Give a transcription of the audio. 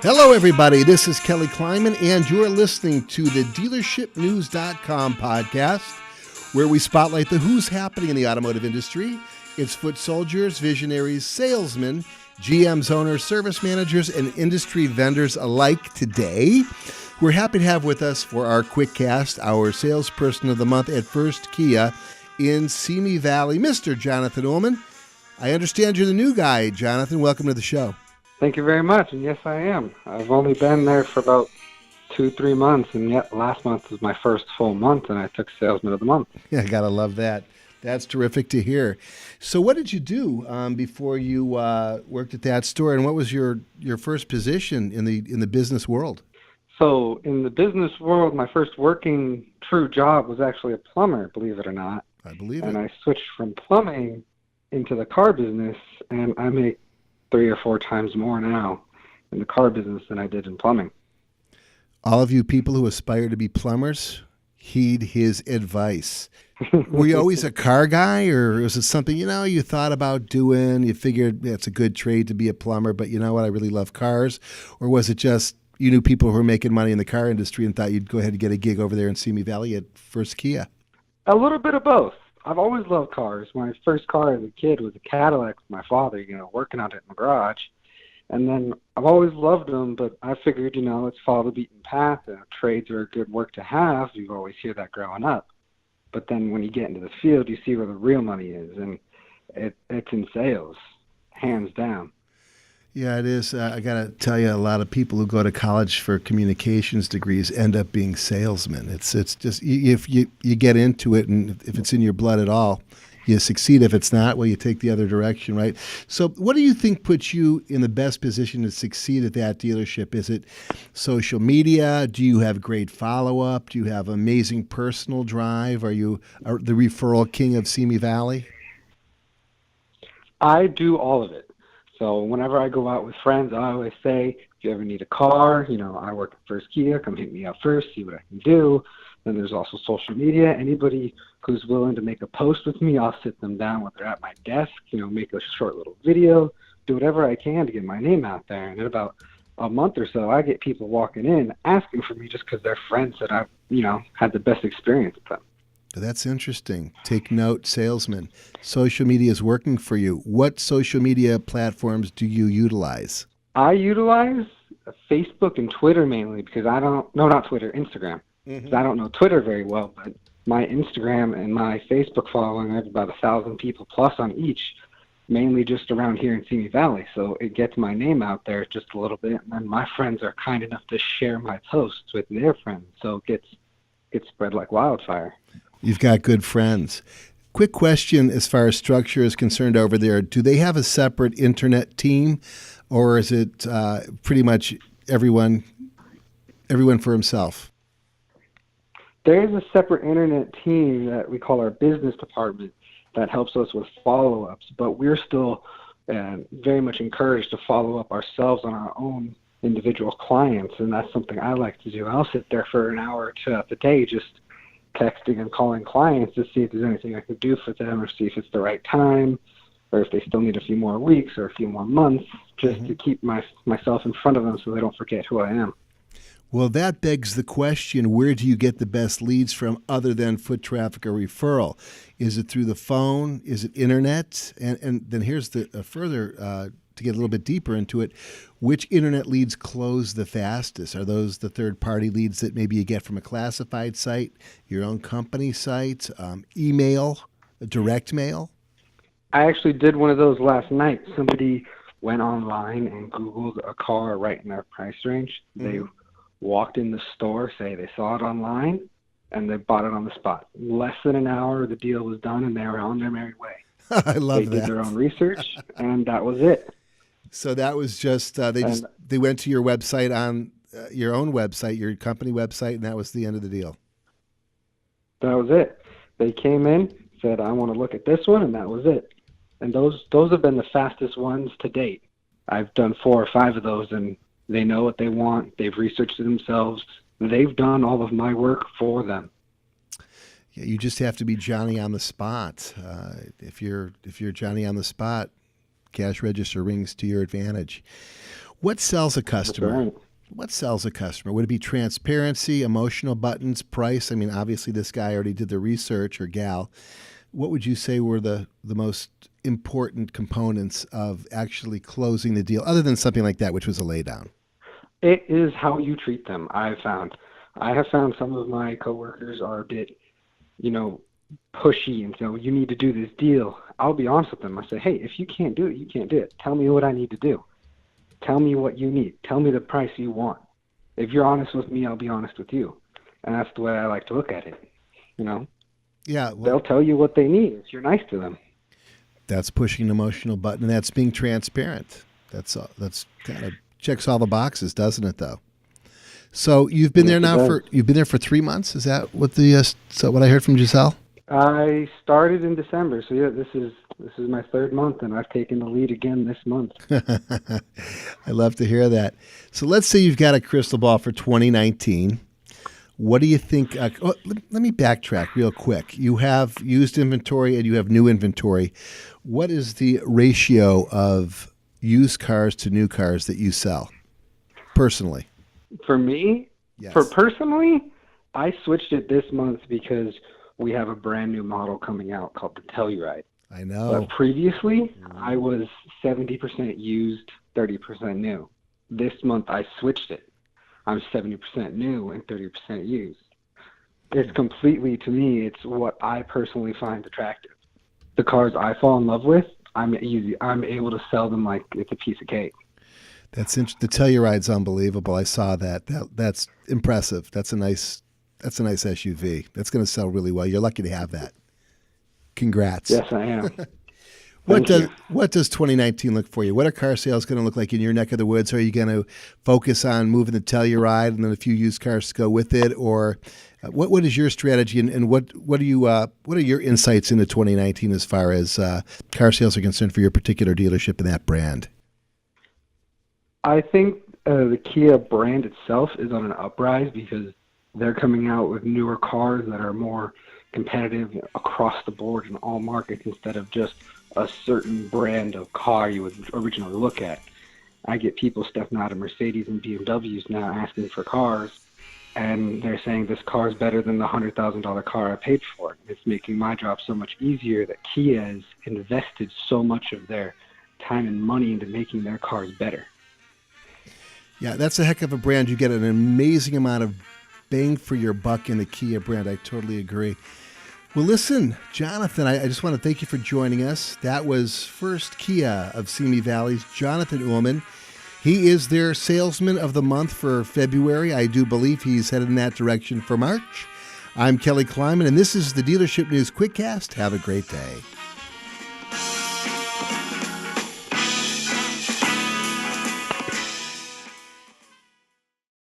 Hello, everybody. This is Kelly Kleiman, and you're listening to the DealershipNews.com podcast, where we spotlight the who's happening in the automotive industry. It's foot soldiers, visionaries, salesmen, GMs, owners, service managers, and industry vendors alike today. We're happy to have with us for our quick cast our salesperson of the month at 1stKia in Simi Valley, Mr. JonathanUhlman. I understand you're the new guy, Jonathan. Welcome to the show. Thank you very much, and yes, I am. I've only been there for about 2-3 months, and yet last month was my first full month, and I took Salesman of the Month. Yeah, I gotta love that. That's terrific to hear. So what did you do before you worked at that store, and what was your first position in the business world? So in the business world, my first working true job was actually a plumber, believe it or not. I believe and it. I switched from plumbing into the car business, and I make 3 or 4 times more now in the car business than I did in plumbing. All of you people who aspire to be plumbers, heed his advice. Were you always a car guy, or was it something, you thought about doing? You figured it's a good trade to be a plumber, but you know what? I really love cars. Or was it just you knew people who were making money in the car industry and thought you'd go ahead and get a gig over there in Simi Valley at 1stKia? A little bit of both. I've always loved cars. My first car as a kid was a Cadillac with my father, working on it in the garage. And then I've always loved them, but I figured, let's follow the beaten path. Trades are a good work to have. You always hear that growing up. But then when you get into the field, you see where the real money is, and it's in sales, hands down. Yeah, it is. I got to tell you, a lot of people who go to college for communications degrees end up being salesmen. It's just, if you get into it, and if it's in your blood at all, you succeed. If it's not, well, you take the other direction, right? So what do you think puts you in the best position to succeed at that dealership? Is it social media? Do you have great follow-up? Do you have amazing personal drive? Are you the referral king of Simi Valley? I do all of it. So whenever I go out with friends, I always say, if you ever need a car, I work at 1stKia, come hit me up first, see what I can do. Then there's also social media. Anybody who's willing to make a post with me, I'll sit them down when they're at my desk, make a short little video, do whatever I can to get my name out there. And in about a month or so, I get people walking in asking for me just because they're friends that I've, had the best experience with them. That's interesting. Take note, salesman. Social media is working for you. What social media platforms do you utilize? I utilize Facebook and Twitter mainly because not Twitter, Instagram. I don't know Twitter very well, but my Instagram and my Facebook following, I have about 1,000 people plus on each, mainly just around here in Simi Valley. So it gets my name out there just a little bit, and then my friends are kind enough to share my posts with their friends. So it gets spread like wildfire. You've got good friends. Quick question as far as structure is concerned over there. Do they have a separate internet team, or is it pretty much everyone for himself? There is a separate internet team that we call our business department that helps us with follow-ups, but we're still very much encouraged to follow up ourselves on our own individual clients, and that's something I like to do. I'll sit there for an hour or 2 of the day just texting and calling clients to see if there's anything I can do for them, or see if it's the right time, or if they still need a few more weeks or a few more months, just to keep myself in front of them so they don't forget who I am. Well, that begs the question, where do you get the best leads from other than foot traffic or referral? Is it through the phone? Is it internet? And then here's the further, to get a little bit deeper into it, which internet leads close the fastest? Are those the third-party leads that maybe you get from a classified site, your own company site, email, direct mail? I actually did one of those last night. Somebody went online and Googled a car right in their price range. They walked in the store, say they saw it online, and they bought it on the spot. Less than an hour, the deal was done, and they were on their merry way. I love that. They did their own research, and that was it. So that was just they went to your website on your own website, your company website, and that was the end of the deal. That was it. They came in, said, "I want to look at this one," and that was it. And those have been the fastest ones to date. I've done 4 or 5 of those, and they know what they want. They've researched it themselves. They've done all of my work for them. Yeah, you just have to be Johnny on the spot. If you're Johnny on the spot, cash register rings to your advantage. What sells a customer? Right. What sells a customer? Would it be transparency, emotional buttons, price? I mean, obviously this guy already did the research, or gal. What would you say were the most important components of actually closing the deal, other than something like that, which was a laydown? It is how you treat them, I have found some of my coworkers are a bit, pushy and so you need to do this deal. I'll be honest with them. I say, hey, if you can't do it, you can't do it. Tell me what I need to do. Tell me what you need. Tell me the price you want. If you're honest with me, I'll be honest with you. And that's the way I like to look at it. Yeah, They'll tell you what they need if you're nice to them. That's pushing an emotional button, and that's being transparent. That's kind of checks all the boxes, doesn't it? Though. So you've been there now you've been there for 3 months. Is that what what I heard from Giselle? I started in December, so yeah, this is my third month, and I've taken the lead again this month. I love to hear that. So let's say you've got a crystal ball for 2019. What do you think? Let me backtrack real quick. You have used inventory and you have new inventory. What is the ratio of used cars to new cars that you sell personally? For me, yes. Personally, I switched it this month because we have a brand new model coming out called the Telluride. I know. But previously, I was 70% used, 30% new. This month, I switched it. I'm 70% new and 30% used. It's completely, to me, it's what I personally find attractive. The cars I fall in love with, I'm able to sell them like it's a piece of cake. That's the Telluride's unbelievable. I saw that. That's impressive. That's a nice SUV. That's going to sell really well. You're lucky to have that. Congrats. Yes, I am. What does 2019 look for you? What are car sales going to look like in your neck of the woods? Are you going to focus on moving the Telluride and then a few used cars to go with it, or what is your strategy and what are your insights into 2019 as far as car sales are concerned for your particular dealership and that brand? I think the Kia brand itself is on an uprise because they're coming out with newer cars that are more competitive across the board in all markets instead of just a certain brand of car you would originally look at. I get people stepping out of Mercedes and BMWs now asking for cars, and they're saying this car is better than the $100,000 car I paid for. It's making my job so much easier that Kia has invested so much of their time and money into making their cars better. Yeah, that's a heck of a brand. You get an amazing amount of bang for your buck in the Kia brand. I totally agree. Well, listen, Jonathan, I just want to thank you for joining us. That was 1stKia of Simi Valley's JonathanUhlman. He is their salesman of the month for February. I do believe he's headed in that direction for March. I'm Kelly Kleiman, and this is the Dealership News Quickcast. Have a great day.